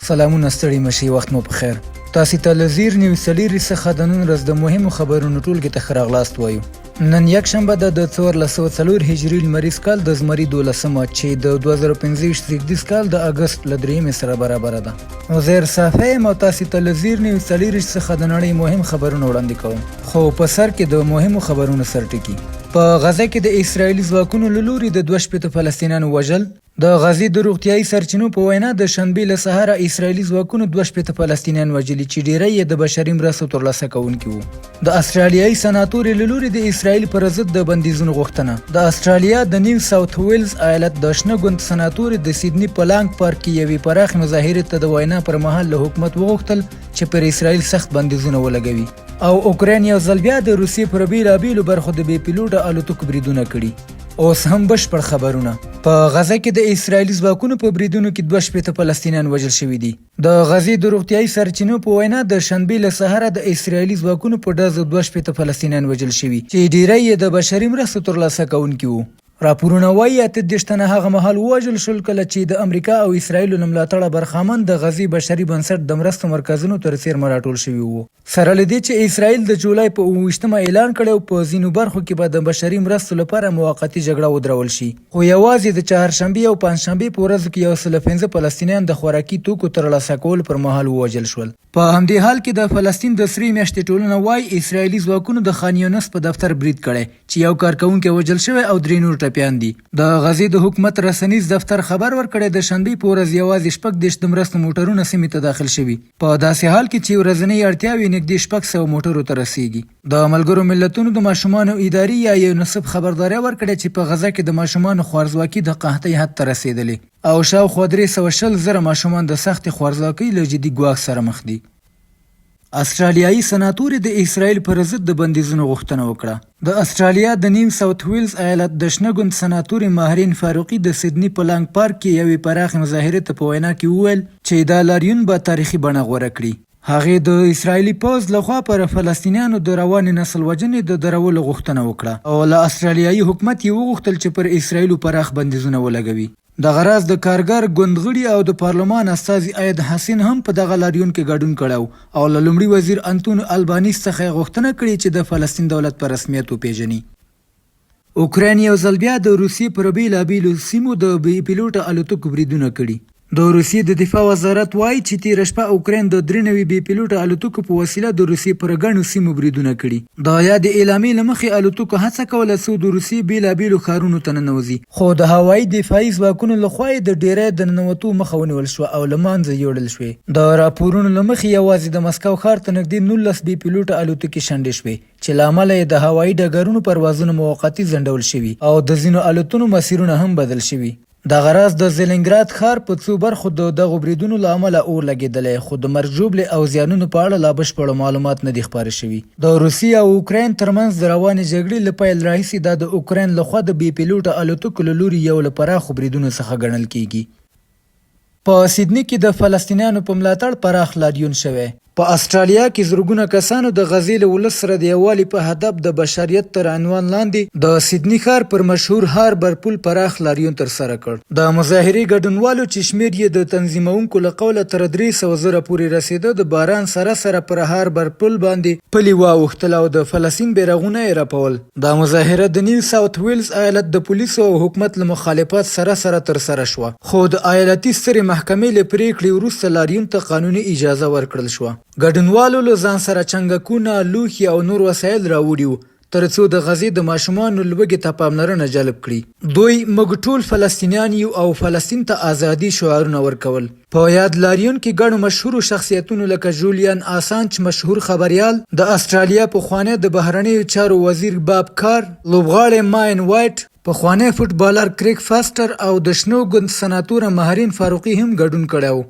سلامونه ستړي مشي وخت مو په خیر. تاسو ته لزیر نیوز سلیری څخه د نن ورځ د مهمو خبرونو ټولګي ته ښه راغلاست وایو. نن یکشنبه ده د 1404 هجري لمریز کال د زمري 12مه چې د 2025 زیږدیز کال د اګست له 3 سره برابر ده. وزیر صافی مو تاسو ته لزیر نیوز سلیری څخه د نړۍ مهم خبرونه وړاندې کوم. خو په سر کې د مهمو خبرونو سرټکی. په غزه کې د اسرایلی ځواکونو له لوري د 2 فلسطینیانو وژل. د غزې د روغتیايي سرچینو په وینا د شنبې له سهاره اسرایلی ځواکونو 2 فلسطینیان وژلي چې ډیری یې د بشري مرستو ترلاسه کوونکي وو. د استرالیایي سناتور له لوري د اسرایل پر ضد د بندیزونو غوښتنه. د استرالیا د نیو ساوث ویلز ایالت د شنه ګوند سناتور د سیدنی په لانګ پارک کې یوې پراخې مظاهرې ته د وینا پر مهال له حکومت وغوښتل چې پر اسرایل سخت بندیزونه ولګوي. او اوکراین یو ځل بیا د روسیې پر بیلابیلو برخو د بې پیلوټه الوتکو بریدونه کړي. اوس هم بشپړ خبرونه. په غزه کې د اسرایلی ځواکونو په بریدونو کې 2 فلسطینیان وژل شوي دي. د غزې د روغتیايي سرچینو په وینا د شنبې له سهاره د اسرایلی ځواکونو په ډزو 2 فلسطینیان وژل شوي چې ډیری یې د بشري مرستو ترلاسه کوونکي وو. راپورونه وایي 28 تنه هغه مهال ووژل شول کله چې د امریکا او اسرایل له ملاتړه برخمن د غزې بشري بنسټ د مرستو مرکزونو تر څیر راټول شوي وو. سره له دې چې اسرایل د جولای په 28مه اعلان کړی په ځینو برخو کې به د بشري مرستو لپاره موقتي جګړه ودرول شي. خو یوازې د چهارشنبې او پنځشنبې په ورځو کې 115 فلسطینیان د خوراکي توکو ترلاسه کول پر مهال ووژل شول. په همدې حال کې د فلسطین د 3 میاشتې ټولنه وایي اسرایلی ځواکونو د خان یونس په دفتر برید کړی چې یو کارکونکی وژل شوی او 3 نور ټپیان دي. د غزې د حکومت رسنیز دفتر خبر ورکړی د شنبې په ورځ یوازې 14 د مرستو موټرونه سیمې ته داخل شوي په داسې حال کې چې ورځنۍ اړتیاوې نږدې 600 موټرو ته رسیږي. د ملګرو ملتونو د ماشومانو ادارې یا یونیسف خبرداری ورکړی چې په غزه کې د ماشومانو خوارځواکي د قحطۍ حد ته رسیدلې او شاوخوا 320,000 ماشومان د سختې خوارځواکۍ له جدي ګواښ سره مخ دي. استرالیایي سناتور د اسرایل پر ضد د بندیزونو غوښتنه وکړه. د استرالیا د نیو ساوث ویلز ایالت د شنه ګوند سناتور ماهرین فاروقي د سیدنی په لانګ پارک کې یوې پراخې مظاهرې ته په وینا کې وویل چې دا لاریون به تاریخي بڼه غوره کړي. هغې د اسرایلی پوځ لخوا پر فلسطینیانو د روانې نسل وژنې د درولو غوښتنه وکړه او له استرالیایي حکومت یې وغوښتل چې پر اسرایلو پراخ بندیزونه ولګوي. د غراز د کارګر ګوند غړي او د پارلمان استازي اید حسین هم په دغه لاریون کې ګډون کړی او له لومړي وزیر انتونو البانیس څخه غوښتنه کړې چې د فلسطین دولت په رسمیت وپیژني. اوکراین یو ځل بیا د روسیې پر بیلابیلو سیمو د بې پیلوټه الوتکو بریدونه کړي. د روسیې د دفاع وزارت وایي چې تېره شپه اوکراین د 3 نوي بې پیلوټه الوتکو په وسیله د روسیې پر ګڼو سیمو بریدونه کړي. د یادې اعلامیې له مخې الوتکو هڅه کوله څو د روسیې بیلابیلو ښارونو ته ننوځي خو د هوایي دفاعي ځواکونو لخوا یې د ډیری د ننوتو مخه ونیول شوه او له منځه یوړل شوې. د راپورونو له مخې یوازې د مسکو ښار ته نږدې 19 بې پیلوټه الوتکې شنډې شوې چې له امله یې د هوایي ډګرونو پروازونه موقتي ځنډول شوي او د ځینو الوتنو مسیرونه هم بدل شوي. د غراز د زلنګراد ښار په څو برخو د دغو بریدونو له امله اور لګېدلی خو د مرګ ژوبلې او زیانونو په اړه لا بشپړ معلومات نه دي خپاره شوي. د روسیې او اوکراین ترمنځ د روانې جګړې له پیل راهیسې دا د اوکراین لخوا د بې پیلوټه الوتکو له لوري یو له پراخو بریدونو څخه ګڼل کیږي. په سیدنی کې د فلسطینیانو په ملاتړ پراخ لاریون شوی. په استرالیا کې زرګونه کسانو د غزې له ولس سره د یووالي په هدف د بشریت تر عنوان لاندې د سیدنی ښار پر مشهور هاربر پل پراخ لاریون ترسره کړ. د مظاهرې ګډونوالو چې شمېر یې د تنظیمونکو له قوله تر 300,000 پورې رسېده د باران سره سره پر هاربر پل باندې پلي واوښتل او د فلسطین بیرغونه یې رپول. دا مظاهره د نیو ساوث ویلز ایالت د پولیسو او حکومت له مخالفت سره سره ترسره شوه خو د ایالتي سترې محکمې له پریکړې وروسته لاریون ته قانوني اجازه ورکړل شوه. ګډونوالو له ځان سره چنګکونه، لوښي او نور وسایل راوړي وو ترڅو د غزې د ماشومانو لوږې ته پاملرنه جلب کړي. دوی موږ ټول فلسطینیان یو او فلسطین ته ازادي شعارونه ورکول. په یاد لاریون کې ګڼو مشهورو شخصیتونو لکه جولیان آسانج مشهور خبریال، د استرالیا پخوانی د بهرنیو چارو وزیر باب کار، لوبغاړی ماین وایټ، پخوانی فوټبالر کریک فاسټر او د شنو ګوند سناتور ماهرین فاروقي هم ګډون کړی و.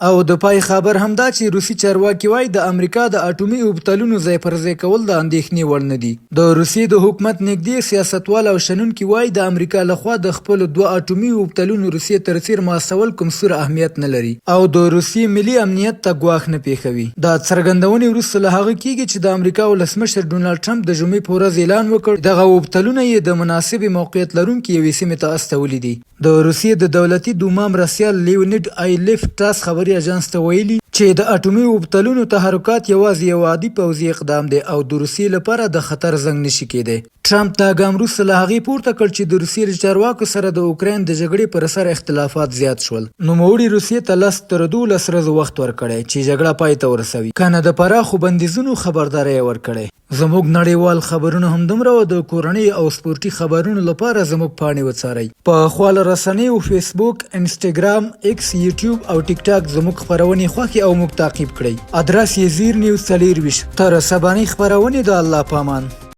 او د پای خبر همدا چې روسي چارواکي وایي د امریکا د اټومي اوبتلونو ځای پر ځای کول د اندېښنې وړ نه دي. د روسیې د حکومت نږدې سیاستوال او شنونکي وایي د امریکا لخوا د خپلو 2 اټومي اوبتلونو روسیې تر څیر ماسول کوم سوره اهمیت نه لري او د روسیې ملي امنیت ته ګواښ نه پیښوي. دا څرګندونې وروسته له هغه کیږي چې د امریکا ولسمشر ډونالډ ټرمپ د جمعې په ورځ اعلان وکړ دغه اوبتلونه یې د مناسبې موقعیت لرونکي یوې سیمې ته استولي دي. د روسیې د دولتي دوما مرستیال لیونید ایلیف ټاس خبري خبري اژانس ته ویلي چې د اټومي اوبتلونو تحرکات یوازې یو عادي پوځي اقدام دی او د روسیې لپاره د خطر زنګ نشي کېدی. ټرمپ دا ګام وروسته له هغې پورته کړ چې د روسیې له چارواکو سره د اوکراین د جګړې پر اثر اختلافات زیات شول. نوموړي روسیې ته 10 تر 12 ورځو وخت ورکړی چې جګړه پای ته ورسوي، کنه د پراخو بندیزونو خبرداری ورکړی. زموږ نړیوال خبرونه همدومره و. د کورنۍ او سپورتي خبرونو لپاره زموږ پاڼې وڅارئ. په خواله رسنیو فیسبوک، انسټاګرام، ایکس، یوټیوب او ټیک ټاک زموږ خبرونې خوښې او موږ تعقیب کړئ. ادرس یې زیر نیوز 24. تر سبانۍ خبرونې د الله پامان.